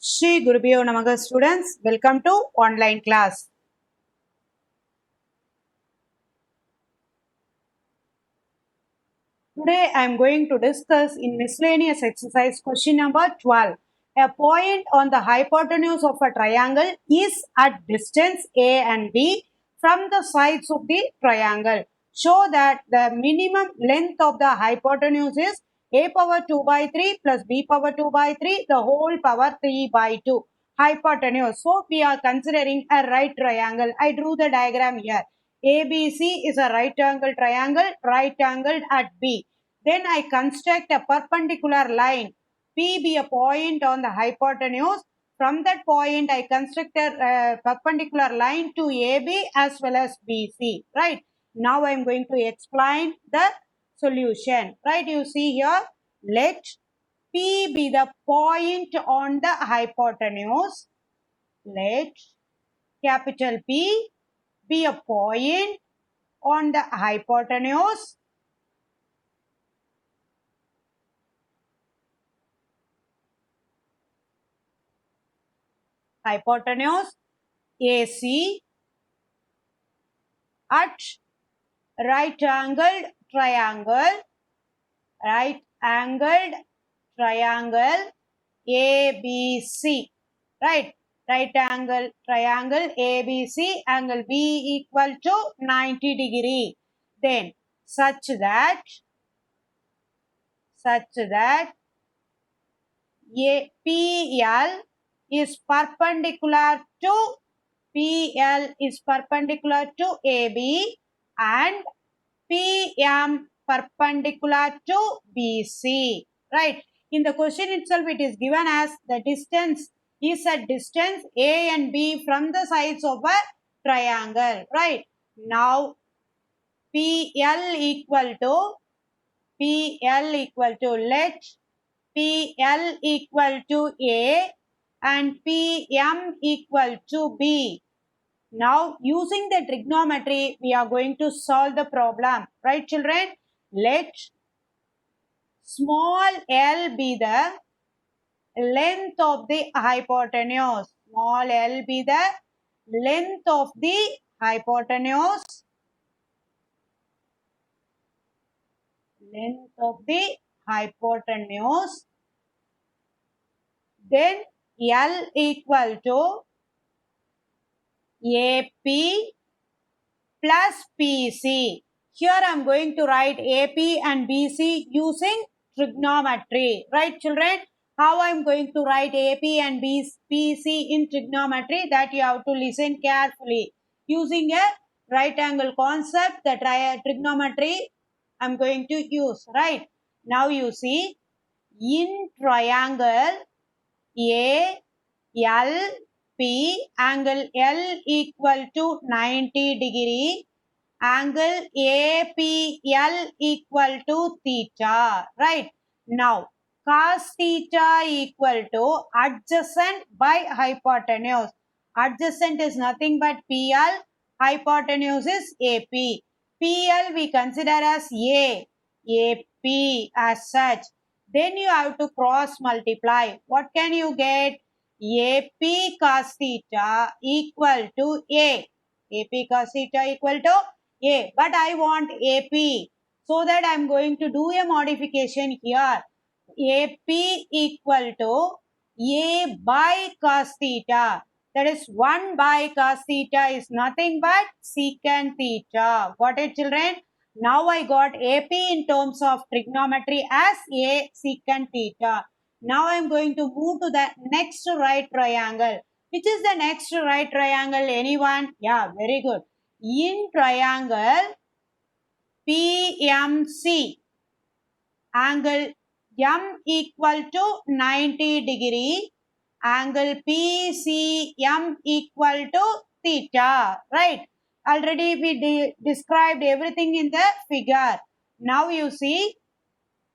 Shri Gurubhyo Namaha students, welcome to online class. Today I am going to discuss in miscellaneous exercise question number 12. A point on the hypotenuse of a triangle is at distance A and B from the sides of the triangle. Show that the minimum length of the hypotenuse is A power 2 by 3 plus B power 2 by 3 the whole power 3 by 2. Hypotenuse. So we are considering a right triangle. I drew the diagram here. ABC is a right angle triangle, right angled at B. Then I construct a perpendicular line. P be a point on the hypotenuse. From that point, I construct a perpendicular line to AB as well as BC. Right. Now I am going to explain the solution. Right. You see here. Let P be the point on the hypotenuse. Let capital P be a point on the hypotenuse. Hypotenuse AC at right angled triangle ABC. Right angle triangle ABC, angle B equal to 90 degree. Then such that PL is perpendicular to AB and PM perpendicular to BC. Right. In the question itself, it is given as the distance is a distance A and B from the sides of a triangle. Right. Now, PL equal to let PL equal to A and PM equal to B. Now, using the trigonometry, we are going to solve the problem. Right, children? Let small l be the length of the hypotenuse. Small l be the length of the hypotenuse. Length of the hypotenuse. Then L equal to AP plus PC. Here I am going to write AP and BC using trigonometry. Right, children? How I am going to write AP and BC in trigonometry, that you have to listen carefully. Using a right angle concept, the trigonometry I am going to use. Right. Now you see, in triangle ALP, angle L equal to 90 degree, angle APL equal to theta. Right. Now, cos theta equal to adjacent by hypotenuse. Adjacent is nothing but PL, hypotenuse is AP. PL we consider as AP as such. Then you have to cross multiply. What can you get? AP cos theta equal to A. AP cos theta equal to A. But I want AP. So that I am going to do a modification here. AP equal to A by cos theta. That is 1 by cos theta is nothing but secant theta. Got it, children? Now I got AP in terms of trigonometry as A secant theta. Now I am going to move to the next right triangle. Which is the next right triangle? Anyone? Yeah, very good. In triangle PMC, angle M equal to 90 degree, angle PCM equal to theta. Right. Already we described everything in the figure. Now you see,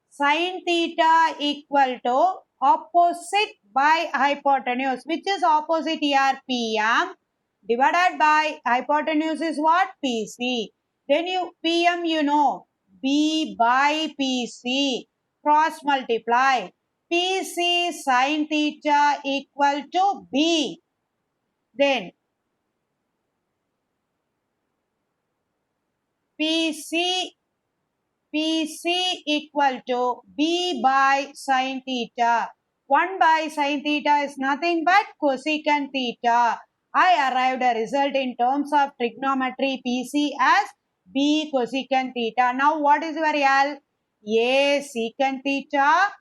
sin theta equal to opposite by hypotenuse. Which is opposite here? PM divided by hypotenuse is what? PC. Then you PM, you know, B by PC. Cross multiply. PC sin theta equal to B. Then PC equal to B by sin theta. 1 by sin theta is nothing but cosecant theta. I arrived a result in terms of trigonometry PC as B cosecant theta. Now what is your L? A secant theta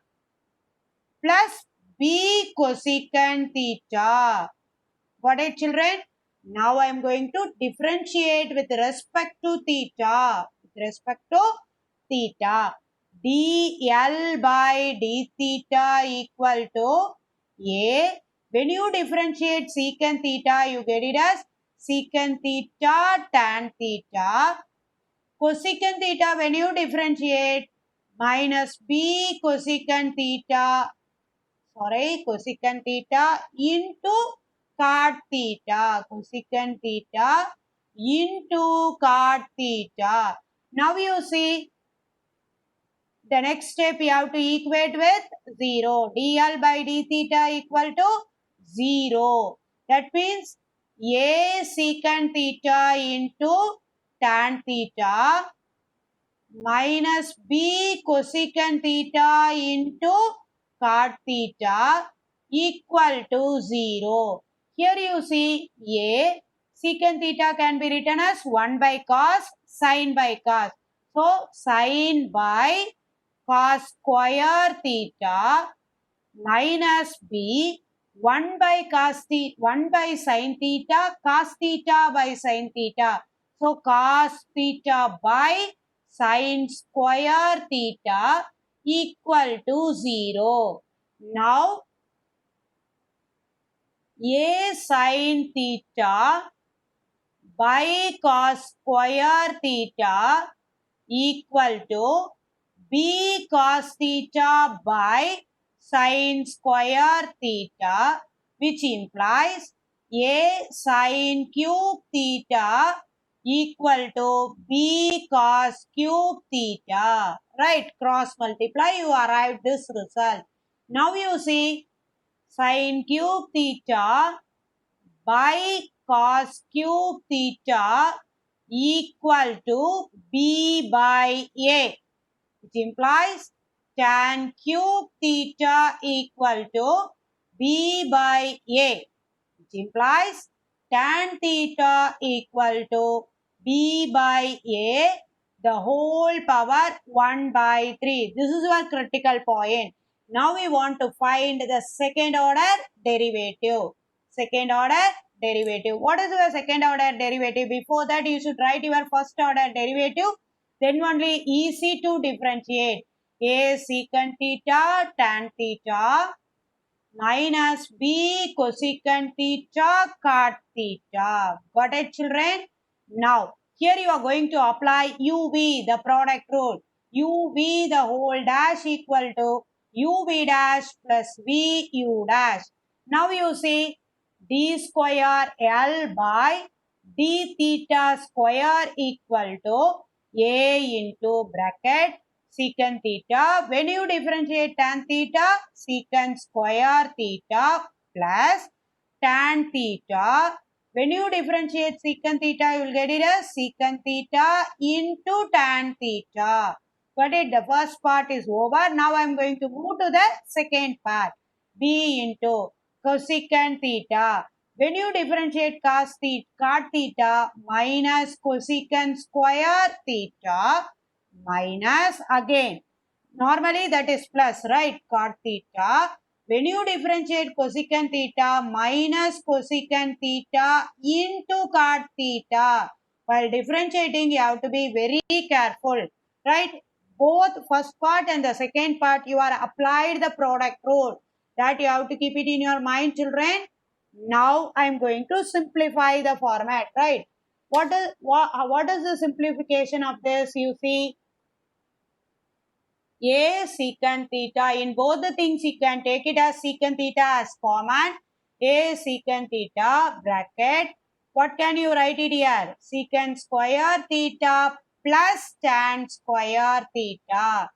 plus B cosecant theta. Got it, children? Now I am going to differentiate with respect to theta. With respect to theta. dl by d theta equal to A. When you differentiate secant theta, you get it as secant theta tan theta. Cosecant theta, when you differentiate, minus B cosecant theta, cosecant theta into cot theta, cosecant theta into cot theta. Now you see, the next step you have to equate with 0. dl by d theta equal to 0. That means A secant theta into tan theta minus B cosecant theta into cot theta equal to 0. Here you see A secant theta can be written as 1 by cos, sin by cos. So, sin by cos square theta minus B 1 by cos theta, 1 by sin theta, cos theta by sin theta. So, cos theta by sin square theta equal to 0. Now, A sin theta by cos square theta equal to B cos theta by sin square theta, which implies A sin cube theta equal to B cos cube theta. Right, cross multiply, you arrive this result. Now you see sin cube theta by cos cube theta equal to B by A, which implies tan cube theta equal to B by A, which implies tan theta equal to B by A, the whole power 1 by 3. This is your critical point. Now we want to find the second order derivative. Second order derivative. What is your second order derivative? Before that, you should write your first order derivative. Then only easy to differentiate. A secant theta tan theta minus B cosecant theta cot theta. Got it, children? Now, here you are going to apply UV, the product rule. UV the whole dash equal to UV dash plus VU dash. Now you see d square L by d theta square equal to A into bracket secant theta. When you differentiate tan theta, secant square theta plus tan theta. When you differentiate secant theta, you will get it as secant theta into tan theta. Got it? The first part is over. Now I am going to move to the second part. B into cosecant theta. When you differentiate cos theta, cot theta minus cosecant square theta minus again. Normally that is plus, right? Cot theta. When you differentiate cosecant theta minus cosecant theta into cot theta. While differentiating, you have to be very careful, right? Both first part and the second part, you are applied the product rule. That you have to keep it in your mind, children. Now I am going to simplify the format, right? What is the simplification of this? You see, A secant theta. In both the things, you can take it as secant theta as common. A secant theta bracket. What can you write it here? Secant square theta plus tan square theta.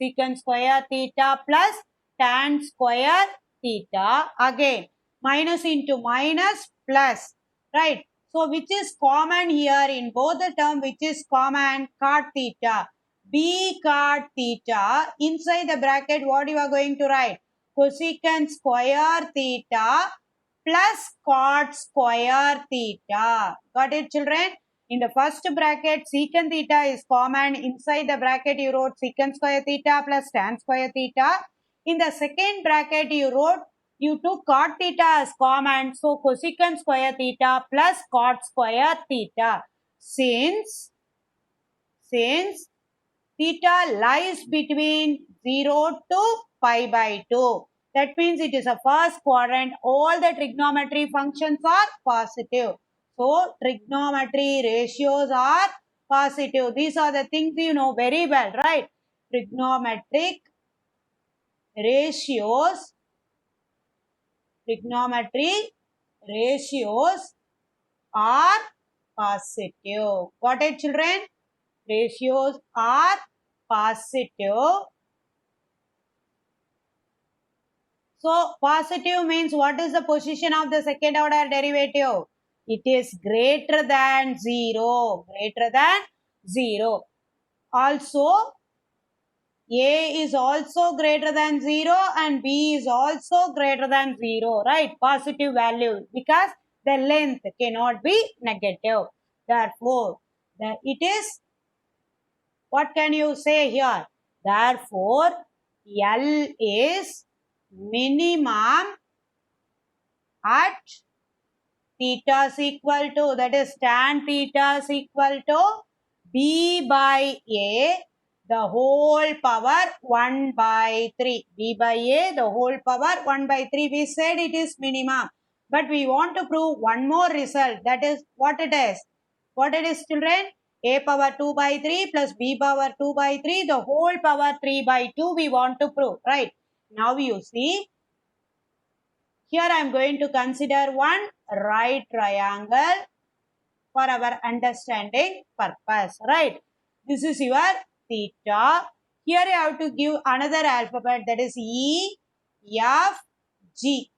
Secant square theta plus tan square theta. Again, minus into minus plus, right? So, which is common here in both the term, which is common? Cot theta. B cot theta. Inside the bracket, what you are going to write? Cosecant square theta plus cot square theta. Got it, children? In the first bracket, secant theta is common. Inside the bracket, you wrote secant square theta plus tan square theta. In the second bracket, you took cot theta as common. So, cosecant square theta plus cot square theta. Since theta lies between 0 to pi by 2. That means it is a first quadrant. All the trigonometry functions are positive. So, trigonometry ratios are positive. These are the things you know very well, right? Trigonometric ratios are positive. Got it, children? Ratios are positive. So, positive means what is the position of the second order derivative? It is greater than 0. Greater than 0. Also, A is also greater than 0 and B is also greater than 0. Right? Positive value because the length cannot be negative. Therefore, it is, what can you say here? Therefore, L is minimum at theta is equal to, that is tan theta is equal to B by A the whole power 1 by 3. B by A the whole power 1 by 3. We said it is minimum. But we want to prove one more result. That is what it is. What it is, children? A power 2 by 3 plus B power 2 by 3 the whole power 3 by 2 we want to prove. Right. Now you see. Here I am going to consider one right triangle for our understanding purpose, right? This is your theta. Here you have to give another alphabet, that is E, F, G.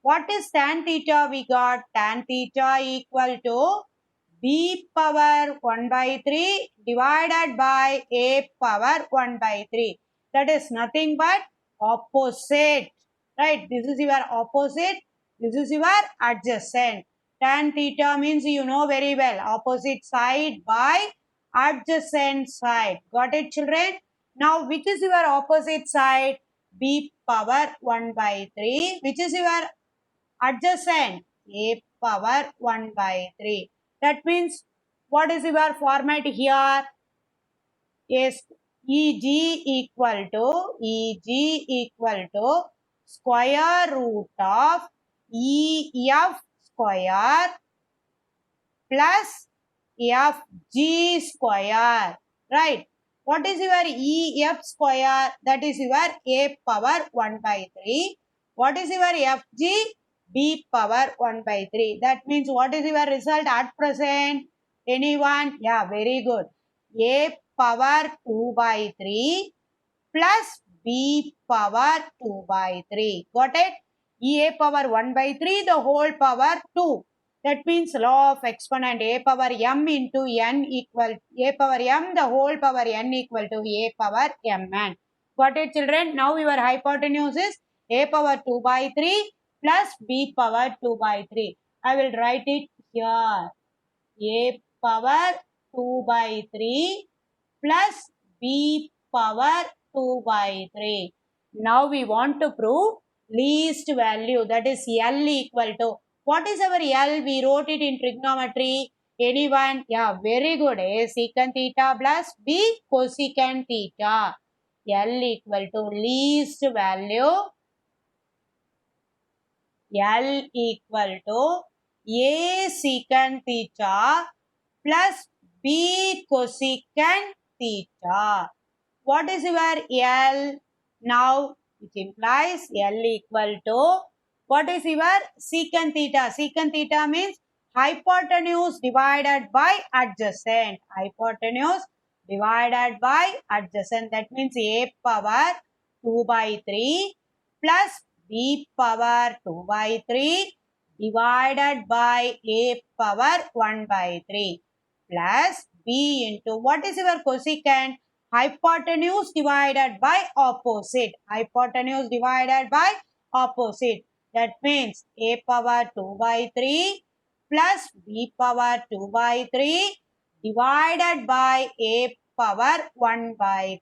What is tan theta? We got tan theta equal to B power 1 by 3 divided by A power 1 by 3. That is nothing but opposite. Right? This is your opposite. This is your adjacent. Tan theta means you know very well. Opposite side by adjacent side. Got it, children? Now, which is your opposite side? B power 1 by 3. Which is your adjacent? A power 1 by 3. That means, what is your format here? Yes, EG equal to square root of EF square plus FG square. Right? What is your EF square? That is your A power 1 by 3. What is your FG? B power 1 by 3. That means what is your result at present? Anyone? Yeah, very good. A power 2 by 3 plus B power 2 by 3. Got it? A power 1 by 3 the whole power 2. That means law of exponent A power m into n equal A power m the whole power n equal to A power mn. Got it, children? Now your hypotenuse is A power 2 by 3 plus B power 2 by 3. I will write it here. A power 2 by 3 plus B power 2 by 3. Now we want to prove least value, that is L equal to. What is our L? We wrote it in trigonometry. Anyone? Yeah, very good. A secant theta plus B cosecant theta. L equal to least value. L equal to A secant theta plus B cosecant theta. What is your L? Now, which implies L equal to, what is your secant theta? Secant theta means hypotenuse divided by adjacent. Hypotenuse divided by adjacent. That means A power 2 by 3 plus b power 2 by 3 divided by a power 1 by 3 plus b into what is your cosecant? Hypotenuse divided by opposite. Hypotenuse divided by opposite. That means a power 2 by 3 plus b power 2 by 3 divided by a power 1 by,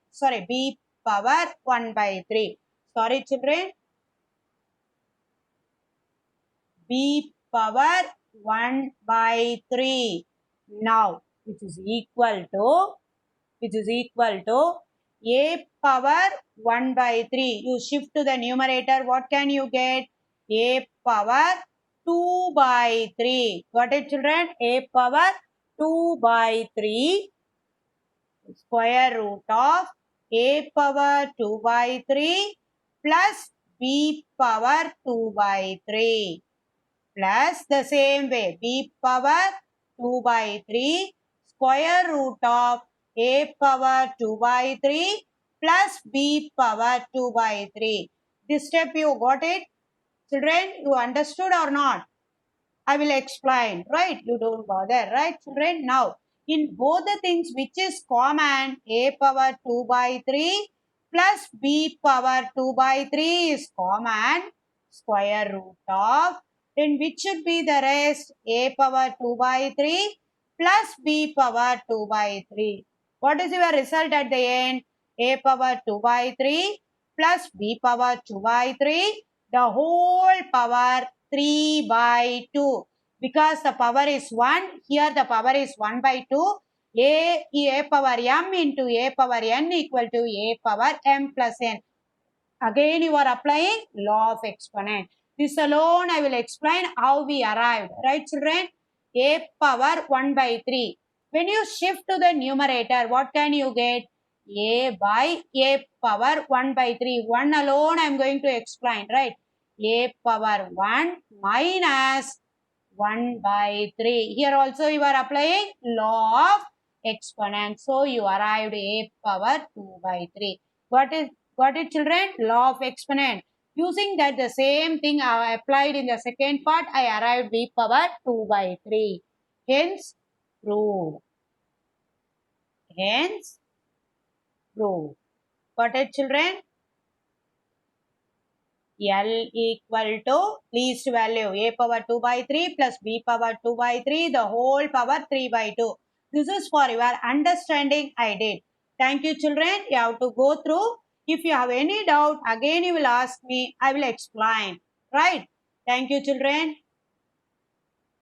b power 1 by 3. Sorry children. B power 1 by 3. Now, which is equal to a power 1 by 3. You shift to the numerator. What can you get? A power 2 by 3. Got it children? A power 2 by 3 square root of a power 2 by 3 plus b power 2 by 3 plus the same way b power 2 by 3 square root of a power 2 by 3 plus b power 2 by 3. This step you got it? Children, you understood or not? I will explain, right? You don't bother, right children? Now, in both the things which is common, a power 2 by 3 plus b power 2 by 3 is common, square root of, then which should be the rest? A power 2 by 3 plus b power 2 by 3. What is your result at the end? A power 2 by 3 plus b power 2 by 3, the whole power 3 by 2. Because the power is 1, here the power is 1 by 2. A power m into a power n equal to a power m plus n. Again you are applying law of exponent. This alone I will explain how we arrived. Right children? A power 1 by 3. When you shift to the numerator, what can you get? A by a power 1 by 3. 1 alone I am going to explain. Right? A power 1 minus 1 by 3. Here also you are applying law of exponent. So you arrived a power 2 by 3. Got it children? Law of exponent. Using that the same thing I applied in the second part, I arrived b power 2 by 3. Hence proved. Hence proved. Got it children? L equal to least value a power 2 by 3 plus b power 2 by 3 the whole power 3 by 2. This is for your understanding I did. Thank you children. You have to go through. If you have any doubt again you will ask me. I will explain. Right? Thank you children.